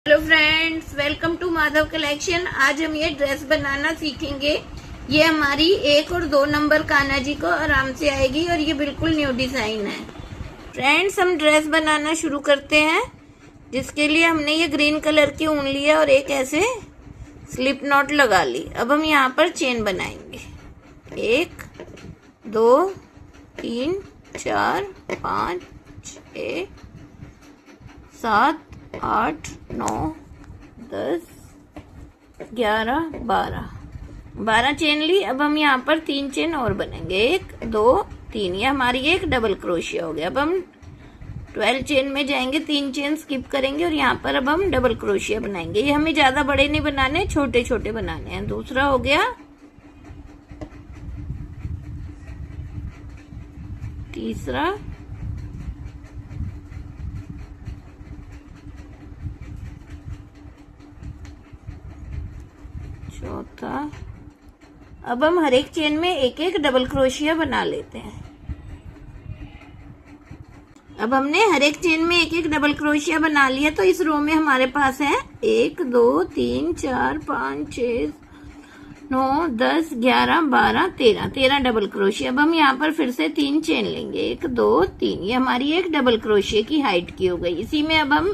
Hello friends, welcome to Madhav collection. आज हम ये ड्रेस बनाना सीखेंगे। ये हमारी 1 और 2 नंबर कान्हा जी को आराम से आएगी और ये बिल्कुल न्यू डिजाइन है। फ्रेंड्स, हम ड्रेस बनाना शुरू करते हैं, जिसके लिए हमने ये ग्रीन कलर की ऊन लिया और एक ऐसे स्लिप नॉट लगा ली। अब हम यहाँ पर चेन बनाएंगे। 1 2 3 4 5 6 7 8 9 10 11 12 चेन ली। अब हम यहाँ पर 3 चेन और बनेंगे। 1 2 3, ये हमारी एक डबल क्रोशिया हो गया। अब हम 12 चेन में जाएंगे, 3 चेन स्किप करेंगे और यहाँ पर अब हम डबल क्रोशिया बनाएंगे। ये हमें ज्यादा बड़े नहीं बनाने, छोटे छोटे बनाने हैं। दूसरा हो गया, तीसरा, चौथा। अब हम हर एक चेन में एक एक डबल क्रोशिया बना लेते हैं। अब हमने हर एक चेन में एक एक डबल क्रोशिया बना लिया, तो इस रो में हमारे पास है 1 2 3 4 5 6 9 10 11 12 13 डबल क्रोशिया। अब हम यहाँ पर फिर से 3 चेन लेंगे। 1 2 3, ये हमारी एक डबल क्रोशिया की हाइट की हो गई। इसी में अब हम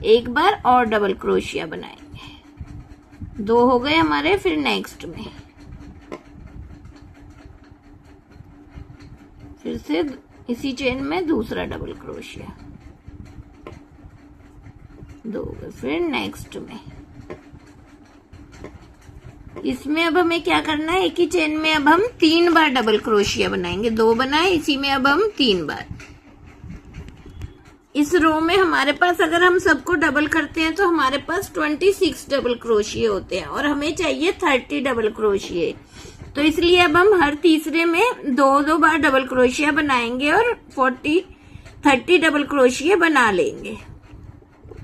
एक बार और डबल क्रोशिया बनाएंगे। 2 हो गए हमारे। फिर नेक्स्ट में फिर से इसी चेन में दूसरा डबल क्रोशिया, 2 हो गए। फिर नेक्स्ट में इसमें अब हमें क्या करना है, एक ही चेन में अब हम 3 बार डबल क्रोशिया बनाएंगे। 2 बनाए, इसी में अब हम 3 बार। इस रो में हमारे पास अगर हम सबको डबल करते हैं तो हमारे पास 26 डबल क्रोशिये होते हैं और हमें चाहिए 30 डबल क्रोशिये। तो इसलिए अब हम हर तीसरे में 2 बार डबल क्रोशिया बनाएंगे और 30 डबल क्रोशिये बना लेंगे।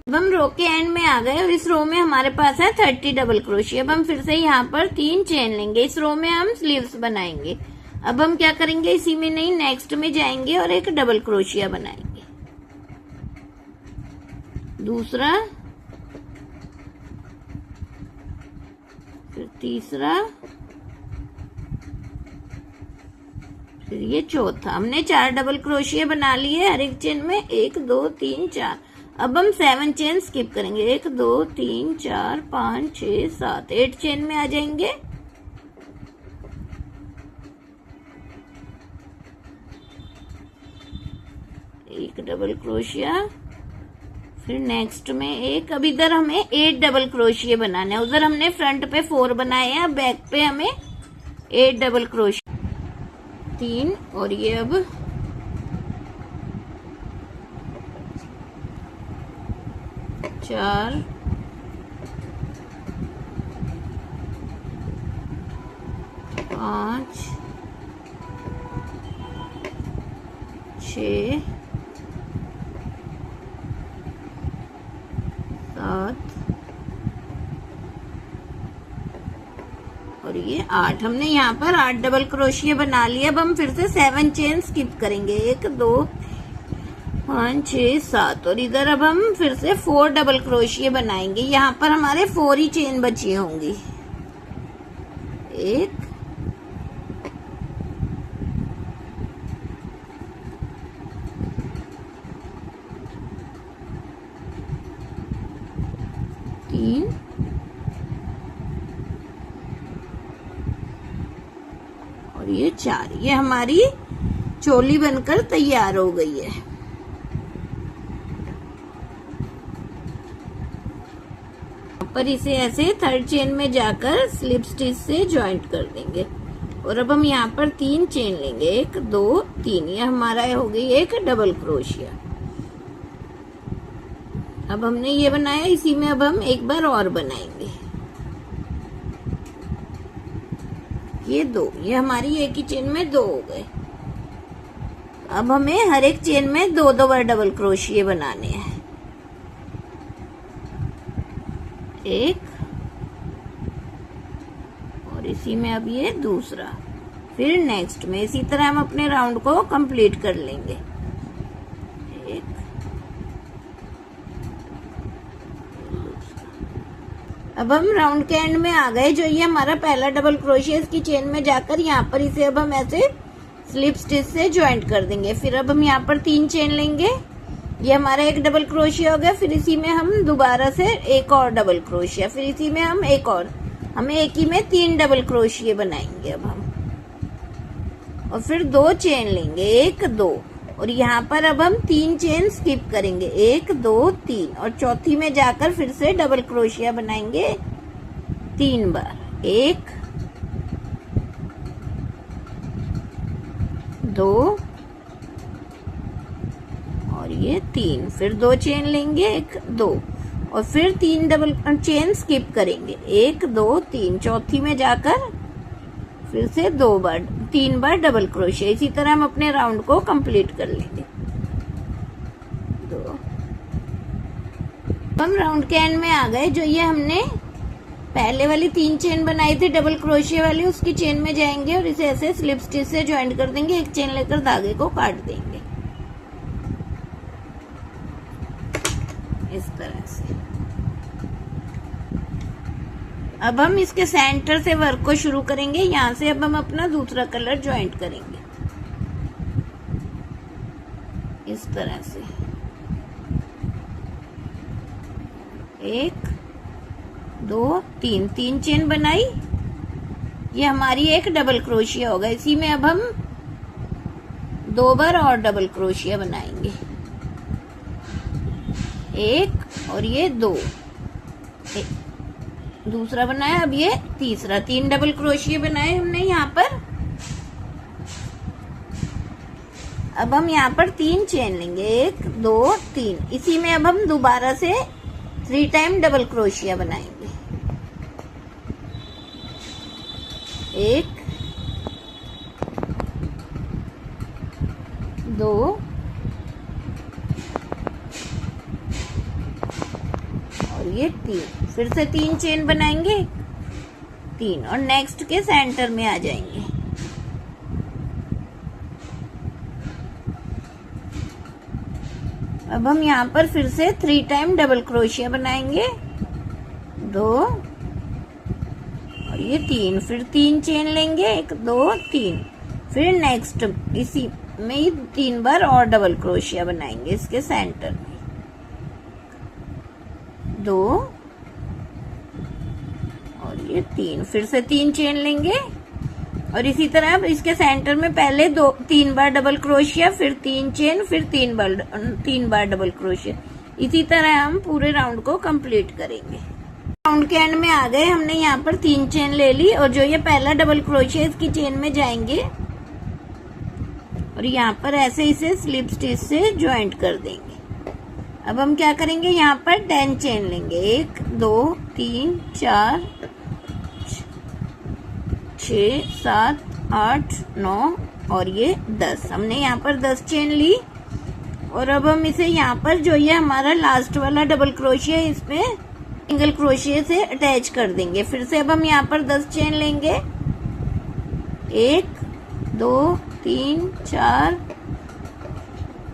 अब हम रो के एंड में आ गए और इस रो में हमारे पास है 30 डबल क्रोशिया। अब हम फिर से यहाँ पर 3 चेन लेंगे। इस रो में हम स्लीव्स बनाएंगे। अब हम क्या करेंगे, इसी में नहीं, नेक्स्ट में जाएंगे और एक डबल क्रोशिया बनाएंगे। दूसरा, फिर तीसरा, फिर ये चौथा। हमने 4 डबल क्रोशिया बना लिए हर एक चेन में। 1 2 3 4। अब हम 7 चेन स्किप करेंगे। 1 2 3 4 5 6 7 8 चेन में आ जाएंगे। एक डबल क्रोशिया, फिर नेक्स्ट में एक। अब इधर हमें 8 डबल क्रोशिये बनाने हैं। उधर हमने फ्रंट पे 4 बनाए हैं, अब बैक पे हमें 8 डबल क्रोशिये, 3। और ये अब 4 5 6 7 और ये 8। हमने यहाँ पर 8 डबल क्रोशिये बना लिए। अब हम फिर से 7 चेन स्किप करेंगे। 1 2 5 6 7 और इधर अब हम फिर से 4 डबल क्रोशिये बनाएंगे। यहाँ पर हमारे 4 ही चेन बची होंगी। 1 3 और ये 4। ये हमारी चोली बनकर तैयार हो गई है। पर इसे ऐसे 3rd चेन में जाकर स्लिप स्टिच से ज्वाइंट कर देंगे। और अब हम यहाँ पर 3 चेन लेंगे। 1 2 3, ये हमारा हो गई एक डबल क्रोशिया। अब हमने ये बनाया, इसी में अब हम एक बार और बनाएंगे। ये 2, ये हमारी एक ही चेन में 2 हो गए। अब हमें हर एक चेन में 2 बार डबल क्रोशिये बनाने हैं। 1 और इसी में अब ये दूसरा। फिर नेक्स्ट में इसी तरह हम अपने राउंड को कंप्लीट कर लेंगे। 1 अब हम राउंड के एंड में आ गए। जो ये हमारा पहला डबल क्रोशिया इसकी चेन में जाकर यहाँ पर इसे अब हम ऐसे स्लिप स्टिच से ज्वाइंट कर देंगे। फिर अब हम यहाँ पर 3 चेन लेंगे। ये हमारा एक डबल क्रोशिया हो गया। फिर इसी में हम दोबारा से एक और डबल क्रोशिया, फिर इसी में हम एक और, हमें एक ही में 3 डबल क्रोशिया बनाएंगे अब हम। और फिर 2 चेन लेंगे, 1 2, और यहाँ पर अब हम 3 चेन स्किप करेंगे, 1 2 3, और चौथी में जाकर फिर से डबल क्रोशिया बनाएंगे 3 बार, 1 2 और ये 3। फिर 2 चेन लेंगे, 1 2, और फिर 3 डबल चेन स्किप करेंगे, 1 2 3, चौथी में जाकर फिर से 3 बार डबल क्रोशिया। इसी तरह हम अपने राउंड को कंप्लीट कर लेंगे। हम राउंड के एंड में आ गए। जो ये हमने पहले वाली 3 चेन बनाई थी डबल क्रोशिया वाली, उसकी चेन में जाएंगे और इसे ऐसे स्लिप स्टिच से ज्वाइंट कर देंगे। एक चेन लेकर धागे को काट देंगे इस तरह से। अब हम इसके सेंटर से वर्क को शुरू करेंगे। यहाँ से अब हम अपना दूसरा कलर ज्वाइंट करेंगे इस तरह से। 1 2 3, 3 चेन बनाई। ये हमारी एक डबल क्रोशिया होगा। इसी में अब हम 2 बार और डबल क्रोशिया बनाएंगे, 1 और ये 2, दूसरा बनाया। अब ये तीसरा, 3 डबल क्रोशिया बनाए हमने यहाँ पर। अब हम यहाँ पर 3 चेन लेंगे, 1 2 3। इसी में अब हम दोबारा से 3 टाइम डबल क्रोशिया बनाएंगे, 1 2 और ये 3। फिर से 3 चेन बनाएंगे, 3, और नेक्स्ट के सेंटर में आ जाएंगे। अब हम यहाँ पर फिर से 3 टाइम डबल क्रोशिया बनाएंगे, 2 और ये 3। फिर 3 चेन लेंगे, 1 2 3। फिर नेक्स्ट इसी में ही 3 बार और डबल क्रोशिया बनाएंगे इसके सेंटर में, 2 और ये 3। फिर से 3 चेन लेंगे और इसी तरह अब इसके सेंटर में पहले 3 बार डबल क्रोशिया, फिर 3 चेन, फिर 3 बार डबल क्रोशिया। इसी तरह हम पूरे राउंड को कंप्लीट करेंगे। राउंड के एंड में आ गए। हमने यहाँ पर 3 चेन ले ली और जो ये पहला डबल क्रोशिया इसकी चेन में जाएंगे और यहाँ पर ऐसे इसे स्लिप स्टिच से ज्वाइंट कर देंगे। अब हम क्या करेंगे, यहाँ पर 10 चेन लेंगे, 1 2 3 4 6 7 8 9 और ये 10। हमने यहाँ पर 10 चेन ली और अब हम इसे यहाँ पर जो ये हमारा लास्ट वाला डबल क्रोशिया है इसमें सिंगल क्रोशिया से अटैच कर देंगे। फिर से अब हम यहाँ पर 10 चेन लेंगे, 1 2 3 4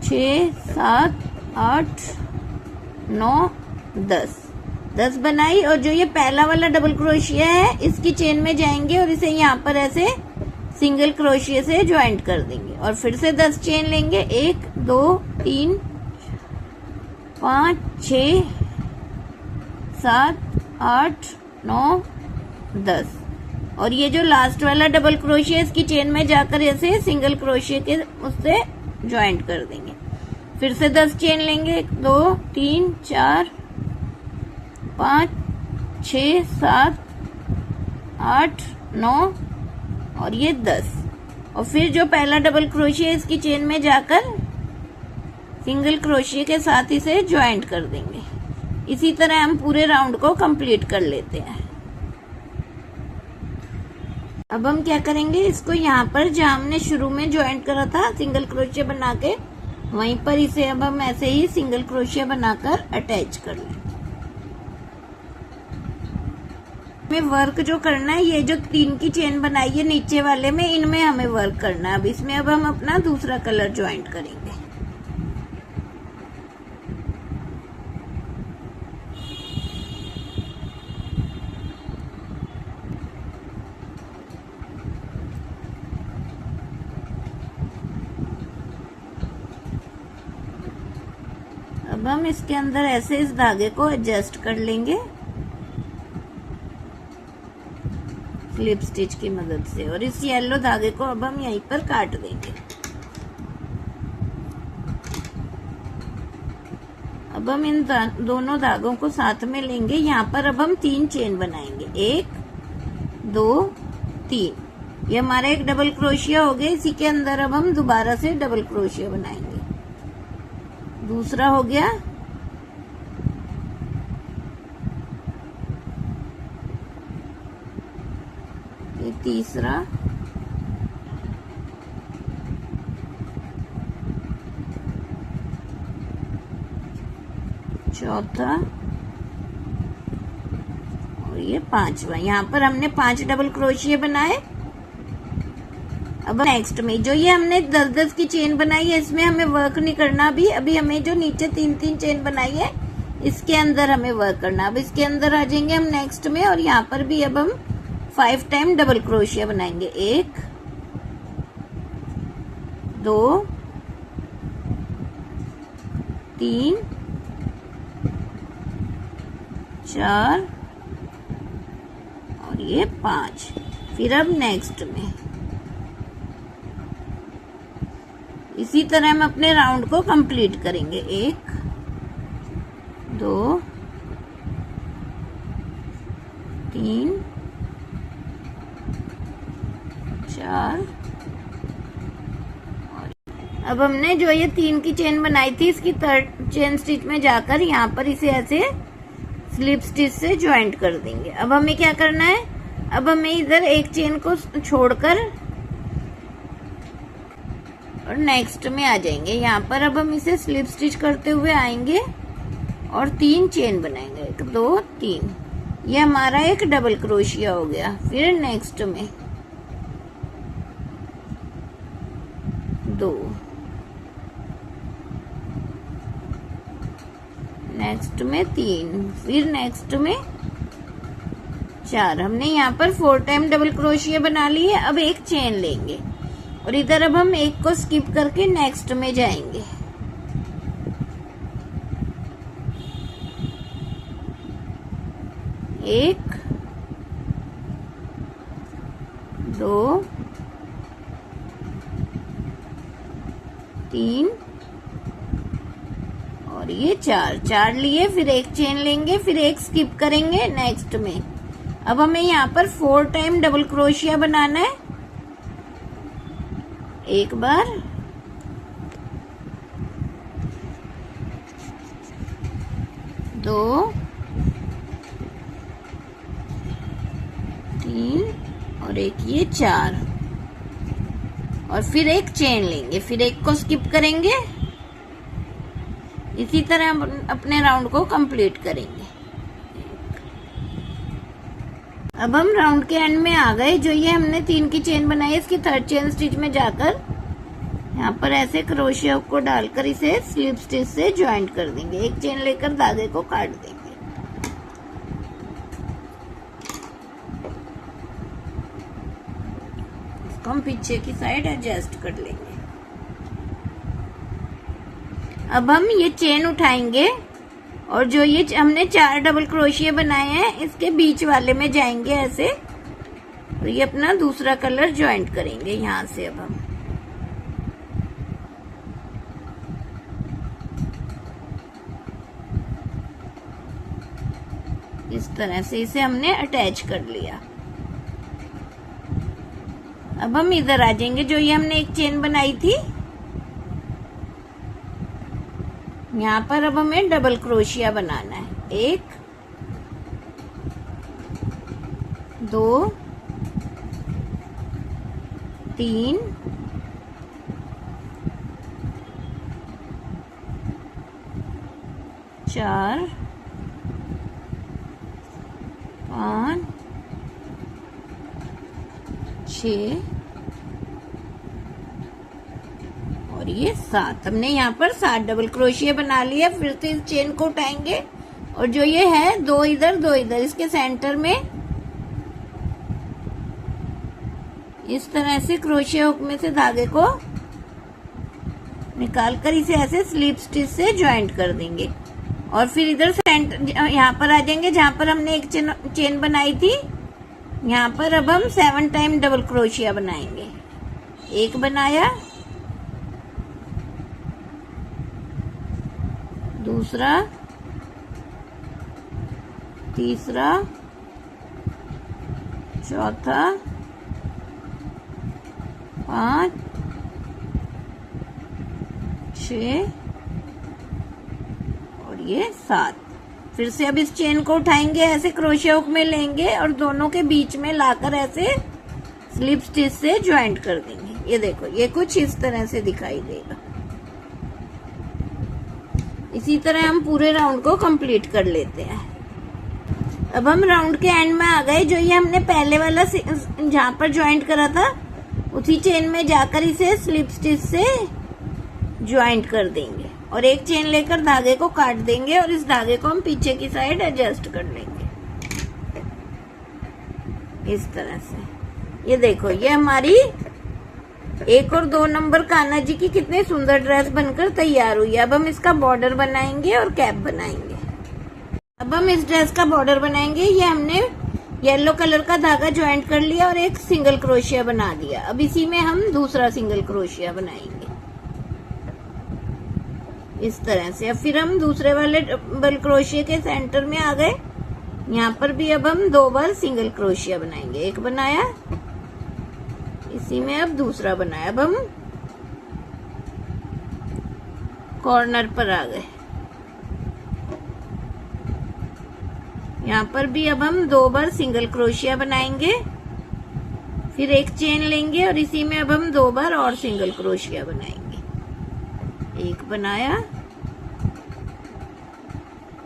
6 7 8 9 10 बनाई और जो ये पहला वाला डबल क्रोशिया है इसकी चेन में जाएंगे और इसे यहाँ पर ऐसे सिंगल क्रोशिया से ज्वाइंट कर देंगे। और फिर से 10 चेन लेंगे, 1 2 3 5 6 7 8 9 10 और ये जो लास्ट वाला डबल क्रोशिया इसकी चेन में जाकर ऐसे सिंगल क्रोशिया के उससे ज्वाइंट कर देंगे। फिर से 10 चेन लेंगे, 1 2 3 4 5 6 7 8 9 और ये 10 और फिर जो पहला डबल क्रोशिया इसकी चेन में जाकर सिंगल क्रोशिया के साथ इसे ज्वाइंट कर देंगे। इसी तरह हम पूरे राउंड को कंप्लीट कर लेते हैं। अब हम क्या करेंगे, इसको यहाँ पर जहाँ हमने शुरू में ज्वाइंट करा था सिंगल क्रोशिया बना के, वहीं पर इसे अब हम ऐसे ही सिंगल क्रोशिया बनाकर अटैच कर लेंगे। हमें वर्क जो करना है, ये जो 3 की चेन बनाई है नीचे वाले में, इनमें हमें वर्क करना है। अब इसमें अब हम अपना दूसरा कलर ज्वाइंट करेंगे। अब हम इसके अंदर ऐसे इस धागे को एडजस्ट कर लेंगे स्लिप स्टिच की मदद से, और इस येलो धागे को अब हम यहीं पर काट देंगे। अब हम इन दोनों धागों को साथ में लेंगे। यहाँ पर अब हम 3 चेन बनाएंगे, 1 2 3। ये हमारा एक डबल क्रोशिया हो गया। इसी के अंदर अब हम दोबारा से डबल क्रोशिया बनाएंगे। दूसरा हो गया, ये तीसरा, चौथा और ये 5वां। यहाँ पर हमने 5 डबल क्रोशिया बनाए। अब नेक्स्ट में जो ये हमने 10-10 की चेन बनाई है, इसमें हमें वर्क नहीं करना अभी। अभी हमें जो नीचे 3-3 चेन बनाई है, इसके अंदर हमें वर्क करना। अब इसके अंदर आ जाएंगे हम नेक्स्ट में, और यहाँ पर भी अब हम 5 टाइम डबल क्रोशिया बनाएंगे। 1 2 3 4 और ये 5। फिर अब नेक्स्ट में इसी तरह हम अपने राउंड को कंप्लीट करेंगे। 1 2 3 4। और अब हमने जो ये 3 की चेन बनाई थी, इसकी 3rd चेन स्टिच में जाकर यहाँ पर इसे ऐसे स्लिप स्टिच से ज्वाइंट कर देंगे। अब हमें क्या करना है, अब हमें इधर एक चेन को छोड़कर और नेक्स्ट में आ जाएंगे। यहाँ पर अब हम इसे स्लिप स्टिच करते हुए आएंगे और 3 चेन बनाएंगे, 1 2 3। ये हमारा एक डबल क्रोशिया हो गया। फिर नेक्स्ट में 2, नेक्स्ट में 3, फिर नेक्स्ट में 4। हमने यहाँ पर 4 टाइम डबल क्रोशिया बना ली है। अब एक चेन लेंगे और इधर अब हम एक को स्किप करके नेक्स्ट में जाएंगे। एक 2 3 और ये 4 लिए। फिर एक चेन लेंगे, फिर एक स्किप करेंगे नेक्स्ट में। अब हमें यहाँ पर 4 टाइम डबल क्रोशिया बनाना है। एक बार, दो, 3 और एक ये 4 और फिर एक चेन लेंगे, फिर एक को स्किप करेंगे। इसी तरह हम अपने राउंड को कंप्लीट करेंगे। अब हम राउंड के एंड में आ गए। जो ये हमने 3 की चेन बनाई है, इसकी 3rd चेन स्टिच में जाकर यहाँ पर ऐसे क्रोशिया को डालकर इसे स्लिप स्टिच से ज्वाइंट कर देंगे। एक चेन लेकर धागे को काट देंगे। इसको हम पीछे की साइड एडजस्ट कर लेंगे। अब हम ये चेन उठाएंगे और जो ये हमने 4 डबल क्रोशिया बनाए हैं, इसके बीच वाले में जाएंगे ऐसे, और ये अपना दूसरा कलर ज्वाइंट करेंगे यहाँ से। अब हम इस तरह से इसे हमने अटैच कर लिया। अब हम इधर आ जाएंगे। जो ये हमने एक चेन बनाई थी, यहाँ पर अब हमें डबल क्रोशिया बनाना है। 1 2 3 4 5 6 और ये 7। हमने यहाँ पर 7 डबल क्रोशिया बना लिया। फिर से इस चेन को उठाएंगे और जो ये है 2 इधर 2 इधर, इसके सेंटर में इस तरह से क्रोशिया हुक में से धागे को निकाल कर इसे ऐसे स्लिप स्टिच से ज्वाइंट कर देंगे। और फिर इधर सेंटर यहाँ पर आ जाएंगे जहां पर हमने एक चेन बनाई थी। यहाँ पर अब हम 7 टाइम डबल क्रोशिया बनाएंगे। एक बनाया, दूसरा, तीसरा, चौथा, 5, 6 और ये 7। फिर से अब इस चेन को उठाएंगे, ऐसे क्रोशिया हुक में लेंगे और दोनों के बीच में लाकर ऐसे स्लिप स्टिच से ज्वाइंट कर देंगे। ये देखो, ये कुछ इस तरह से दिखाई देगा। इसी तरह हम पूरे राउंड को कंप्लीट कर लेते हैं। अब हम राउंड के एंड में आ गए। जो ये हमने पहले वाला जहां पर ज्वाइंट करा था उसी चेन में जाकर इसे स्लिप स्टिच से ज्वाइंट कर देंगे और एक चेन लेकर धागे को काट देंगे और इस धागे को हम पीछे की साइड एडजस्ट कर लेंगे इस तरह से। ये देखो, ये हमारी 1 और 2 नंबर कान्हा जी की कितनी सुंदर ड्रेस बनकर तैयार हुई है। अब हम इसका बॉर्डर बनाएंगे और कैप बनाएंगे। अब हम इस ड्रेस का बॉर्डर बनाएंगे। ये हमने येलो कलर का धागा ज्वाइंट कर लिया और एक सिंगल क्रोशिया बना दिया। अब इसी में हम दूसरा सिंगल क्रोशिया बनाएंगे इस तरह से। अब फिर हम दूसरे वाले डबल क्रोशिया के सेंटर में आ गए। यहाँ पर भी अब हम 2 बार सिंगल क्रोशिया बनाएंगे। एक बनाया, इसी में अब दूसरा बनाया। अब हम कॉर्नर पर आ गए। यहाँ पर भी अब हम 2 बार सिंगल क्रोशिया बनाएंगे, फिर एक चेन लेंगे और इसी में अब हम 2 बार और सिंगल क्रोशिया बनाएंगे। एक बनाया,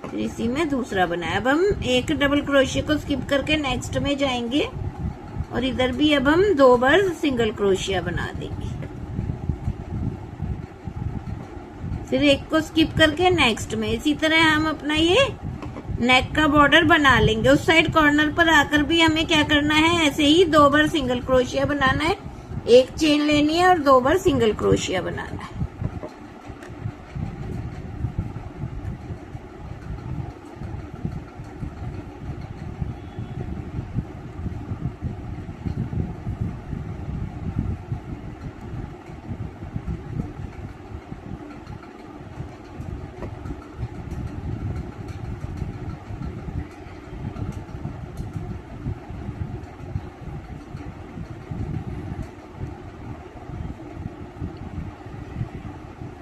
फिर इसी में दूसरा बनाया। अब हम एक डबल क्रोशिया को स्किप करके नेक्स्ट में जाएंगे और इधर भी अब हम 2 बार सिंगल क्रोशिया बना देंगे। फिर एक को स्किप करके नेक्स्ट में। इसी तरह हम अपना ये नेक का बॉर्डर बना लेंगे। उस साइड कॉर्नर पर आकर भी हमें क्या करना है, ऐसे ही 2 बार सिंगल क्रोशिया बनाना है, एक चेन लेनी है और 2 बार सिंगल क्रोशिया बनाना है।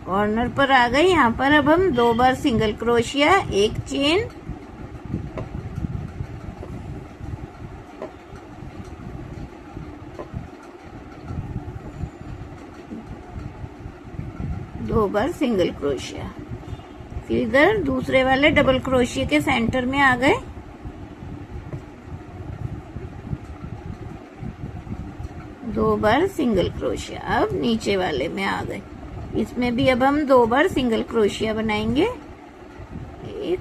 कॉर्नर पर आ गए। यहाँ पर अब हम 2 बार सिंगल क्रोशिया, एक चेन, दो बार सिंगल क्रोशिया। फिर इधर दूसरे वाले डबल क्रोशिया के सेंटर में आ गए। दो बार सिंगल क्रोशिया। अब नीचे वाले में आ गए। इसमें भी अब हम 2 बार सिंगल क्रोशिया बनाएंगे, एक,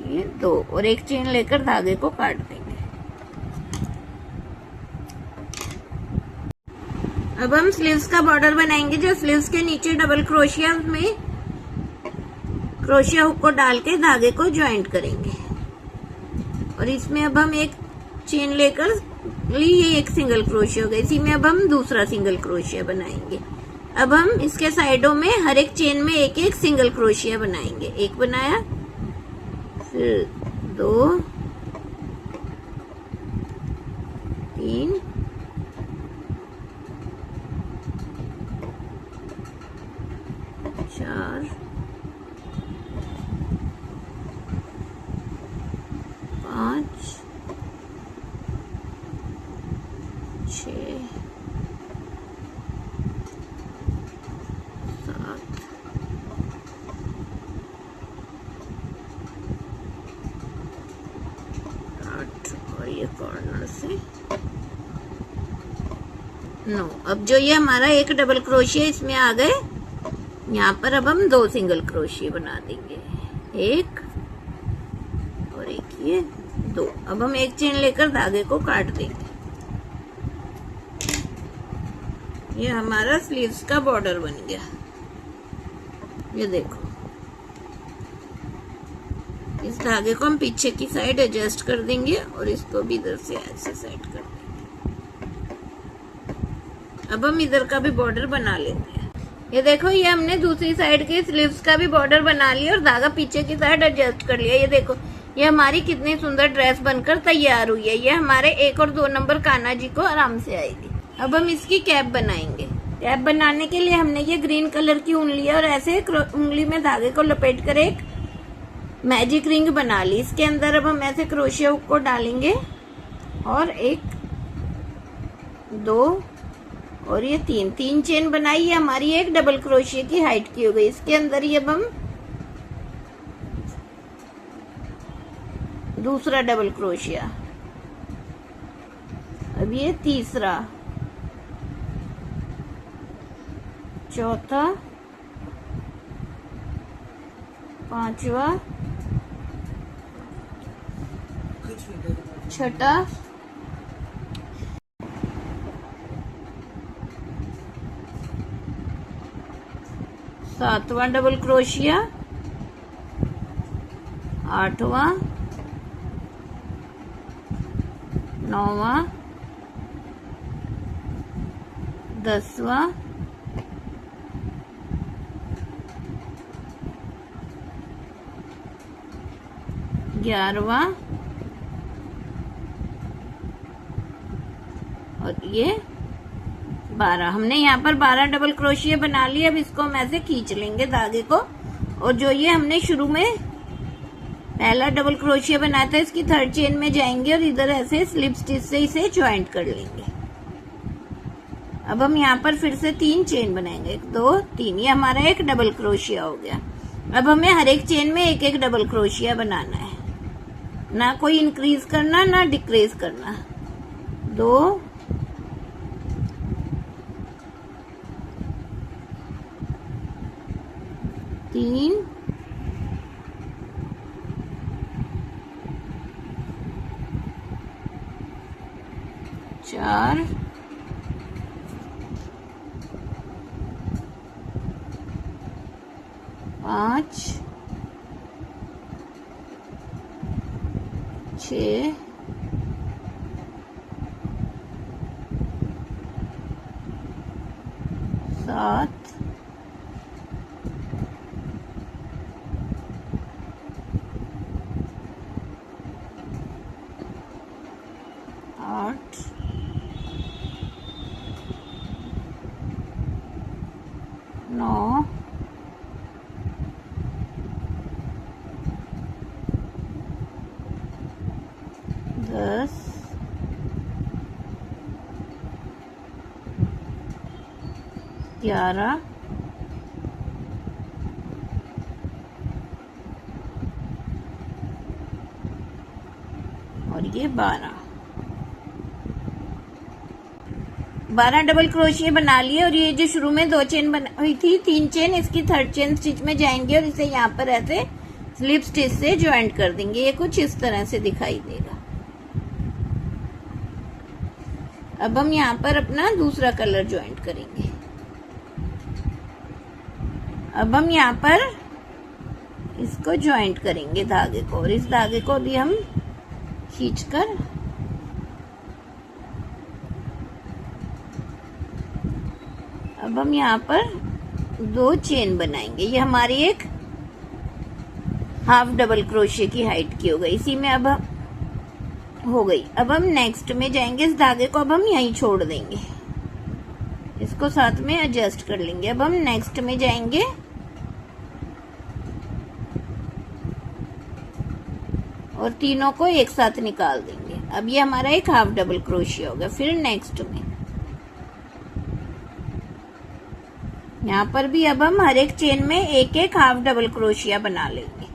ये 2 और एक चेन लेकर धागे को काट देंगे। अब हम स्लीव्स का बॉर्डर बनाएंगे। जो स्लीव्स के नीचे डबल क्रोशिया में क्रोशिया हुक को डाल के धागे को ज्वाइंट करेंगे और इसमें अब हम एक चेन लेकर ये एक सिंगल क्रोशिया हो गया। इसी में अब हम दूसरा सिंगल क्रोशिया बनाएंगे। अब हम इसके साइडों में हर एक चेन में एक एक सिंगल क्रोशिया बनाएंगे। एक बनाया, फिर 2, 3, 4, 5, 6, 7, 8 और ये कॉर्नर से 9। अब जो ये हमारा एक डबल क्रोशिया इसमें आ गए, यहाँ पर अब हम 2 सिंगल क्रोशिया बना देंगे, एक और एक, ये 2। अब हम एक चेन लेकर धागे को काट देंगे। ये हमारा स्लीव्स का बॉर्डर बन गया। ये देखो, इस धागे को हम पीछे की साइड एडजस्ट कर देंगे और इसको भी इधर से ऐसे साइड कर देंगे। अब हम इधर का भी बॉर्डर बना लेते हैं। ये देखो, ये हमने दूसरी साइड के स्लीव्स का भी बॉर्डर बना लिया और धागा पीछे की साइड एडजस्ट कर लिया। ये देखो, ये हमारी कितनी सुंदर ड्रेस बनकर तैयार हुई है। ये हमारे 1 और 2 नंबर कान्हा जी को आराम से आएगी। अब हम इसकी कैप बनाएंगे। कैप बनाने के लिए हमने ये ग्रीन कलर की ऊन लिया और ऐसे उंगली में धागे को लपेट कर एक मैजिक रिंग बना ली। इसके अंदर अब हम ऐसे क्रोशिया हुक को डालेंगे और 1 2 और ये 3 चेन बनाई। है हमारी एक डबल क्रोशिया की हाइट की हो गई। इसके अंदर ही अब हम दूसरा डबल क्रोशिया, अब ये तीसरा, चौथा, पांचवा, छठा, सातवां डबल क्रोशिया, आठवां, नौवां, 10वां, 11वां और ये 12। हमने यहाँ पर 12 डबल क्रोशिया बना लिए। अब इसको हम ऐसे खींच लेंगे धागे को और जो ये हमने शुरू में पहला डबल क्रोशिया बनाया था इसकी 3rd चेन में जाएंगे और इधर ऐसे स्लिप स्टिच से इसे ज्वाइंट कर लेंगे। अब हम यहाँ पर फिर से 3 चेन बनाएंगे, 1 2 3। ये हमारा एक डबल क्रोशिया हो गया। अब हमें हर एक चेन में 1 1 डबल क्रोशिया बनाना है, ना कोई इंक्रीज करना ना डिक्रीज करना। 2 3 4 5 6 7 8 9 10 11 और ये 12 डबल क्रोशिया बना लिए। और ये जो शुरू में 2 चेन बना हुई थी 3 चेन, इसकी 3rd चेन स्टिच में जाएंगे और इसे यहाँ पर ऐसे स्लिप स्टिच से ज्वाइंट कर देंगे। ये कुछ इस तरह से दिखाई देगा। अब हम यहाँ पर अपना दूसरा कलर ज्वाइंट करेंगे। अब हम यहाँ पर इसको ज्वाइंट करेंगे धागे को और इस धागे को भी हम खींचकर अब हम यहाँ पर 2 चेन बनाएंगे। ये हमारी एक हाफ डबल क्रोशिया की हाइट की हो गई। इसी में अब हो गई। अब हम नेक्स्ट में जाएंगे। इस धागे को अब हम यहीं छोड़ देंगे, इसको साथ में एडजस्ट कर लेंगे। अब हम नेक्स्ट में जाएंगे और तीनों को एक साथ निकाल देंगे। अब ये हमारा एक हाफ डबल क्रोशिया हो गया। फिर नेक्स्ट में यहाँ पर भी अब हम हर एक चेन में 1 1 हाफ डबल क्रोशिया बना लेंगे।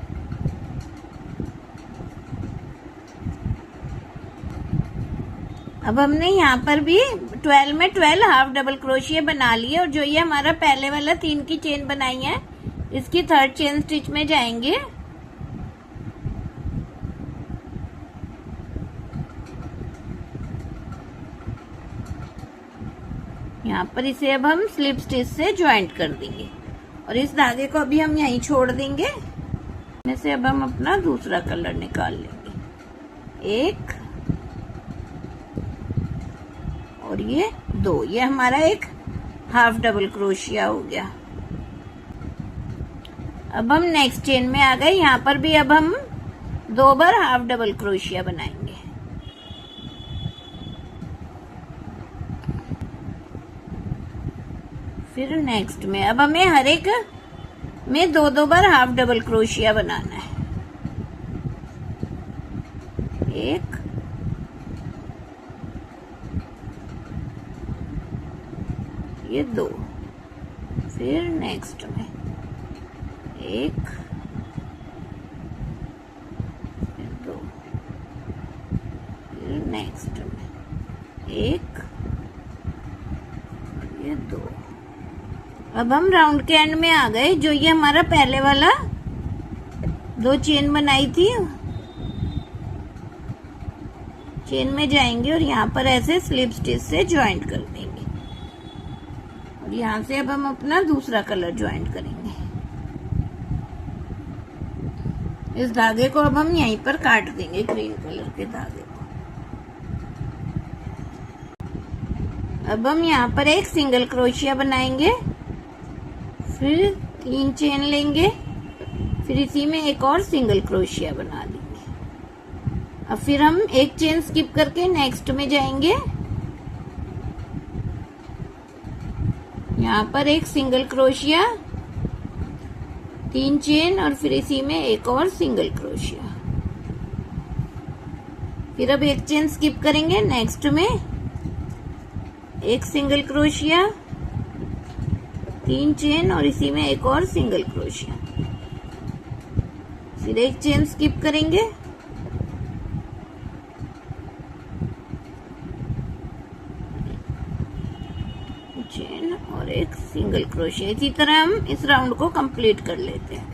अब हमने यहाँ पर भी 12 में 12 हाफ डबल क्रोशिया बना लिए और जो ये हमारा पहले वाला 3 की चेन बनाई है इसकी 3rd चेन स्टिच में जाएंगे यहाँ पर इसे अब हम स्लिप स्टिच से ज्वाइंट कर देंगे और इस धागे को अभी हम यहीं छोड़ देंगे। इसमें से अब हम अपना दूसरा कलर निकाल लेंगे, एक और ये दो। ये हमारा एक हाफ डबल क्रोशिया हो गया। अब हम नेक्स्ट चेन में आ गए। यहाँ पर भी अब हम 2 बार हाफ डबल क्रोशिया बनाएंगे। फिर नेक्स्ट में अब हमें हर एक में 2 बार हाफ डबल क्रोशिया बनाना है, एक ये 2, फिर नेक्स्ट में एक, फिर 2, फिर नेक्स्ट में एक, ये 2। अब हम राउंड के एंड में आ गए। जो ये हमारा पहले वाला 2 चेन बनाई थी, चेन में जाएंगे और यहाँ पर ऐसे स्लिप स्टिच से ज्वाइंट कर देंगे और यहाँ से अब हम अपना दूसरा कलर ज्वाइंट करेंगे। इस धागे को अब हम यहीं पर काट देंगे, ग्रीन कलर के धागे को। अब हम यहाँ पर एक सिंगल क्रोशिया बनाएंगे, फिर 3 चेन लेंगे, फिर इसी में एक और सिंगल क्रोशिया बना देंगे। अब फिर हम एक चेन स्किप करके नेक्स्ट में जाएंगे। यहाँ पर एक सिंगल क्रोशिया, 3 चेन और फिर इसी में एक और सिंगल क्रोशिया। फिर अब एक चेन स्किप करेंगे, नेक्स्ट में एक सिंगल क्रोशिया, 3 चेन और इसी में एक और सिंगल क्रोशिया। फिर एक चेन स्किप करेंगे, चेन और एक सिंगल क्रोशिया। इसी तरह हम इस राउंड को कंप्लीट कर लेते हैं।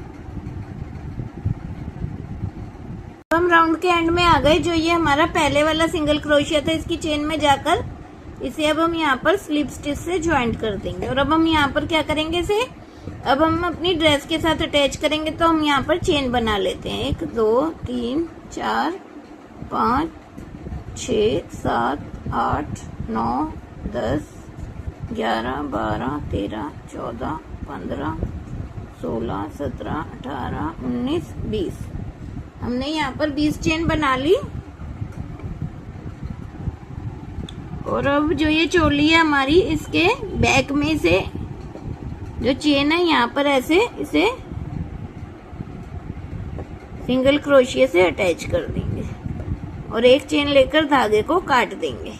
हम राउंड के एंड में आ गए। जो ये हमारा पहले वाला सिंगल क्रोशिया था, इसकी चेन में जाकर इसे अब हम यहाँ पर स्लिप स्टिच से ज्वाइंट कर देंगे। और अब हम यहाँ पर क्या करेंगे, इसे अब हम अपनी ड्रेस के साथ अटैच करेंगे। तो हम यहाँ पर चेन बना लेते हैं, 1 2 3 4 5 6 7 8 9 10 11 12 13 14 15 16 17 18 19 20। हमने यहाँ पर 20 चेन बना ली। और अब जो ये चोली है हमारी, इसके बैक में से जो चेन है यहाँ पर ऐसे इसे सिंगल क्रोशिया से अटैच कर देंगे और एक चेन लेकर धागे को काट देंगे।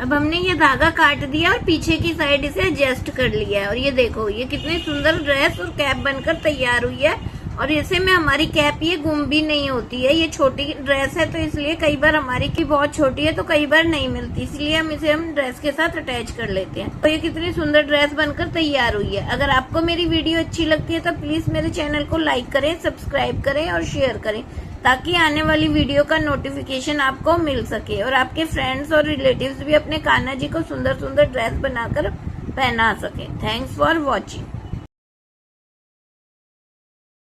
अब हमने ये धागा काट दिया और पीछे की साइड इसे एडजस्ट कर लिया है। और ये देखो, ये कितनी सुंदर ड्रेस और कैप बनकर तैयार हुई है। और इसे में हमारी कैप ये गुम भी नहीं होती है। ये छोटी ड्रेस है तो इसलिए कई बार हमारी की बहुत छोटी है तो कई बार नहीं मिलती, इसलिए हम इसे ड्रेस के साथ अटैच कर लेते हैं। तो ये कितनी सुंदर ड्रेस बनकर तैयार हुई है। अगर आपको मेरी वीडियो अच्छी लगती है तो प्लीज मेरे चैनल को लाइक करें, सब्सक्राइब करें और शेयर करें, ताकि आने वाली वीडियो का नोटिफिकेशन आपको मिल सके और आपके फ्रेंड्स और रिलेटिव्स भी अपने कान्हा जी को सुंदर सुंदर ड्रेस बनाकर पहना सके। Thanks for watching.